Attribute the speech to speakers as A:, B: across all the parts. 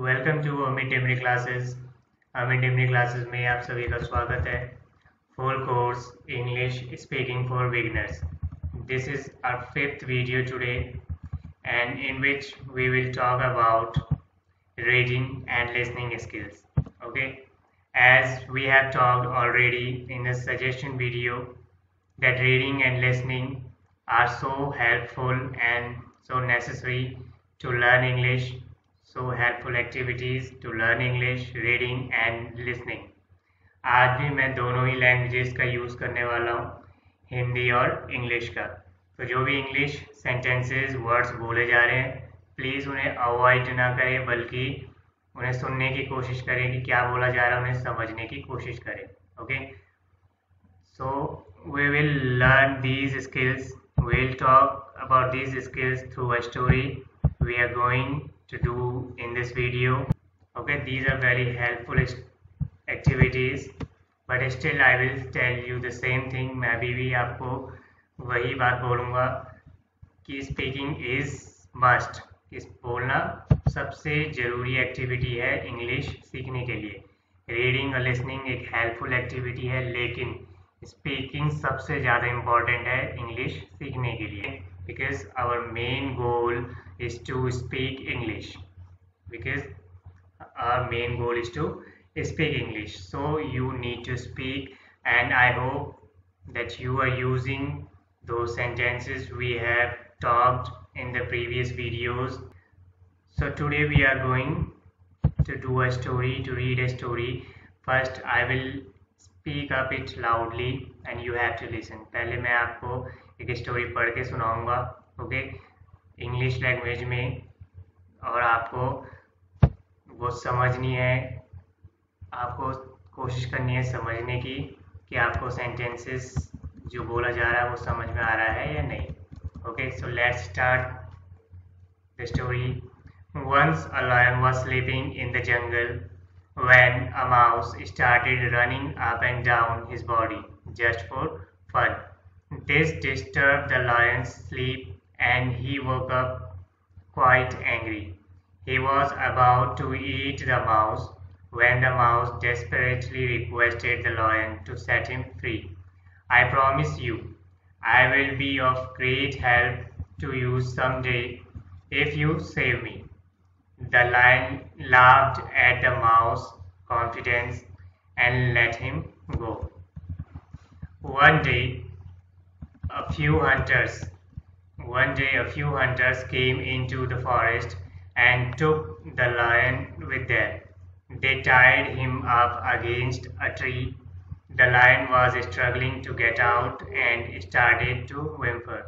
A: Welcome to Amit Temri classes. Amit Temri classes में आप सभी का स्वागत है। Full course English speaking for beginners. This is our fifth video today, and in which we will talk about reading and listening skills. Okay, as we have talked already in the suggestion video that reading and listening are so helpful and so necessary to learn English, so helpful activities to learn English, reading and listening. आज भी मैं दोनों ही languages का use करने वाला हूँ, हिंदी और English का। तो जो भी इंग्लिश सेंटेंसेस वर्ड्स बोले जा रहे हैं, प्लीज़ उन्हें अवॉइड ना करें, बल्कि उन्हें सुनने की कोशिश करें कि क्या बोला जा रहा है, उन्हें समझने की कोशिश करें। Okay, so we will learn these skills. We'll talk about these skills through a story we are going to do in this video. Okay, these are very helpful activities, but still I will tell you the same thing. मैं भी आपको वही बात बोलूँगा कि speaking is must. इस बोलना सबसे ज़रूरी एक्टिविटी है इंग्लिश सीखने के लिए। रीडिंग और लिसनिंग एक हेल्पफुल एक्टिविटी है, लेकिन स्पीकिंग सबसे ज़्यादा इम्पॉर्टेंट है इंग्लिश सीखने के लिए, because our main goal is to speak English, because our main goal is to speak English. So you need to speak, and I hope that you are using those sentences we have talked in the previous videos. So today we are going to do a story, to read a story. First I will speak up it loudly and you have to listen. पहले मैं आपको एक story पढ़ के सुनाऊंगा, okay, English language में, और आपको वो समझनी है, आपको कोशिश करनी है समझने की कि आपको सेंटेंसेस जो बोला जा रहा है वो समझ में आ रहा है या नहीं। Okay, so let's start the story. Once a lion was sleeping in the jungle when a mouse started running up and down his body just for fun. This disturbed the lion's sleep and he woke up quite angry. He was about to eat the mouse when the mouse desperately requested the lion to set him free. I promise you, I will be of great help to you someday if you save me. The lion laughed at the mouse's confidence and let him go. One day, a few hunters came into the forest and took the lion with them. They tied him up against a tree. The lion was struggling to get out and started to whimper.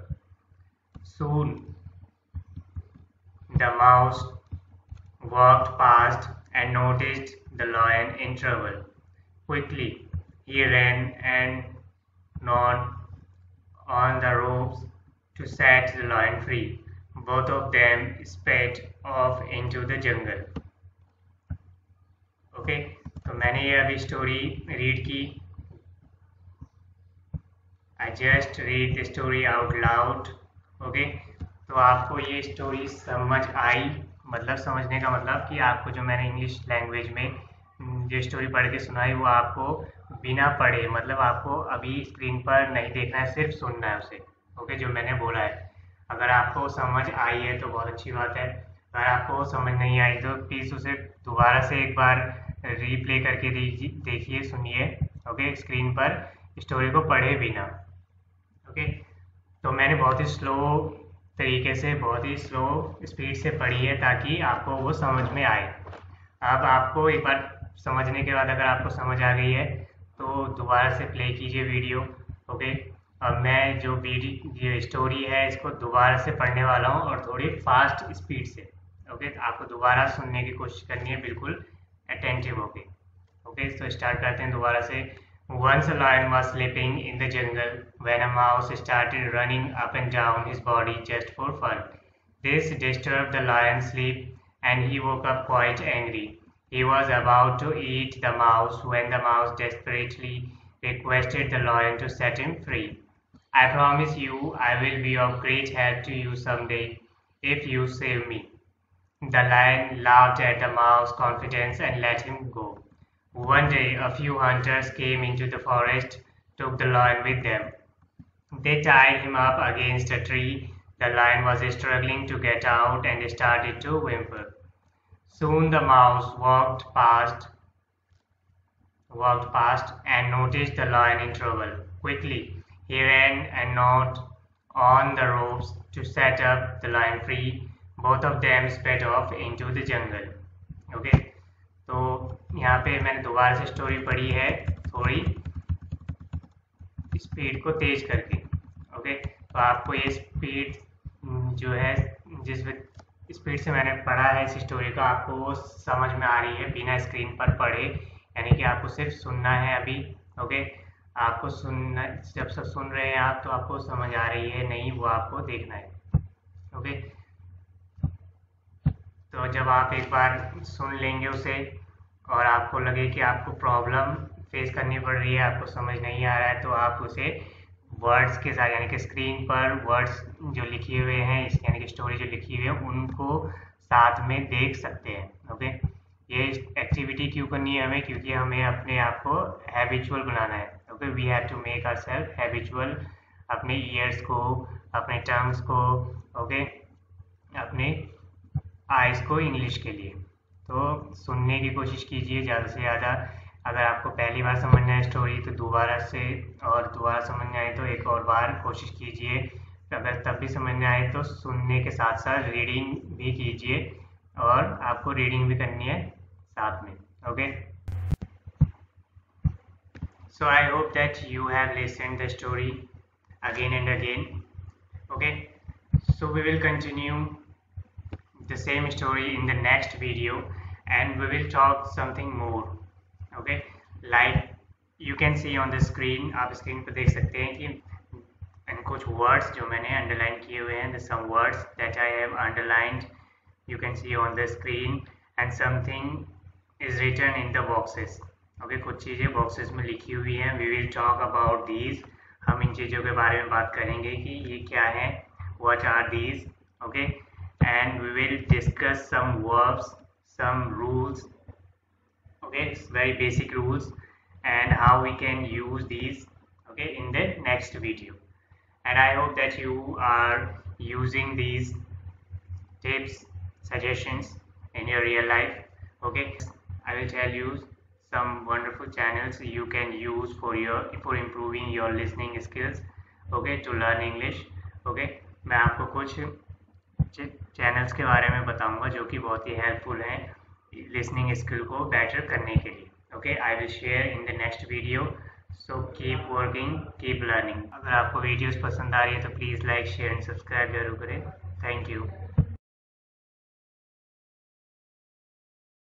A: Soon, the mouse walked past and noticed the lion in trouble. Quickly, he ran and gnawed on the ropes to set the lion free. Both of them sped off into the jungle. Okay, तो मैंने ये अभी story read की। I just read the story out loud. Okay, तो आपको ये story समझ आई, मतलब समझने का मतलब कि आपको जो मैंने इंग्लिश लैंग्वेज में जो स्टोरी पढ़ के सुनाई वो आपको बिना पढ़े, मतलब आपको अभी स्क्रीन पर नहीं देखना है, सिर्फ सुनना है उसे। ओके, जो मैंने बोला है। अगर आपको समझ आई है तो बहुत अच्छी बात है, अगर आपको समझ नहीं आई तो प्लीज़ उसे दोबारा से एक बार रीप्ले करके देखिए, सुनिए। ओके, स्क्रीन पर स्टोरी को पढ़े बिना। ओके, तो मैंने बहुत ही स्लो तरीके से, बहुत ही स्लो स्पीड से पढ़ी है ताकि आपको वो समझ में आए। अब आपको एक बार समझने के बाद अगर आपको समझ आ गई है तो दोबारा से प्ले कीजिए वीडियो। ओके, अब मैं जो ये स्टोरी है इसको दोबारा से पढ़ने वाला हूँ और थोड़ी फास्ट स्पीड से। ओके, तो आपको दोबारा सुनने की कोशिश करनी है, बिल्कुल अटेंटिव होके। ओके, तो स्टार्ट करते हैं दोबारा से। Once a lion was sleeping in the jungle when a mouse started running up and down his body just for fun. This disturbed the lion's sleep and he woke up quite angry. He was about to eat the mouse when the mouse desperately requested the lion to set him free. I promise you I will be of great help to you someday if you save me. The lion laughed at the mouse's confidence and let him go. One day, a few hunters came into the forest, took the lion with them. They tied him up against a tree. The lion was struggling to get out and started to whimper. Soon the mouse walked past and noticed the lion in trouble. Quickly, he ran and gnawed on the ropes to set up the lion free. Both of them sped off into the jungle. Okay, तो यहाँ पे मैंने दोबारा से story पढ़ी है थोड़ी speed को तेज करके। ओके, तो आपको ये स्पीड जो है जिस स्पीड से मैंने पढ़ा है इस स्टोरी का आपको वो समझ में आ रही है बिना स्क्रीन पर पढ़े, यानी कि आपको सिर्फ सुनना है अभी। ओके, आपको सुनना, जब सब सुन रहे हैं आप तो आपको समझ आ रही है, नहीं वो आपको देखना है। ओके, तो जब आप एक बार सुन लेंगे उसे और आपको लगे कि आपको प्रॉब्लम फेस करनी पड़ रही है, आपको समझ नहीं आ रहा है, तो आप उसे वर्ड्स के साथ, यानी कि स्क्रीन पर वर्ड्स जो लिखे हुए हैं, यानी कि स्टोरी जो लिखी हुई है उनको साथ में देख सकते हैं। ओके, ये एक्टिविटी क्यों करनी है हमें, क्योंकि हमें अपने आप को हैबिचुअल बनाना है। Okay, we have to make ourself habitual, अपने ईयर्स को, अपने टंग्स को, ओके, अपने आइज़ को इंग्लिश के लिए। तो सुनने की कोशिश कीजिए ज़्यादा से ज़्यादा। अगर आपको पहली बार समझना है स्टोरी तो दोबारा से, और दोबारा समझना है तो एक और बार कोशिश कीजिए। अगर तब भी समझ में आए तो सुनने के साथ साथ रीडिंग भी कीजिए, और आपको रीडिंग भी करनी है साथ में। Okay, so I hope that you have listened the story again and again. Okay, so we will continue the same story in the next video, and we will talk something more. Okay, like you can see on the screen, आप screen पर देख सकते हैं कि कुछ words जो मैंने underline किए हुए हैं, some words that I have underlined you can see on the screen, and something is written in the boxes. Okay, कुछ चीज़ें बॉक्सेस में लिखी हुई हैं। we will talk about these, हम इन चीज़ों के बारे में बात करेंगे कि ये क्या है, what are these. Okay, and we will discuss some verbs, some rules. Okay, it's very basic rules, and how we can use these, okay, in the next video. And I hope that you are using these tips, suggestions in your real life. Okay, I will tell you some wonderful channels you can use for improving your listening skills, okay, to learn English. Okay, मैं आपको कुछ channels के बारे में बताऊंगा जो कि बहुत ही हेल्पफुल हैं लिसनिंग स्किल को बेटर करने के लिए। Okay, I will share in the next video, so keep working, keep learning. अगर आपको वीडियोस पसंद आ रही है तो please like, share and subscribe जरूर करें। Thank you.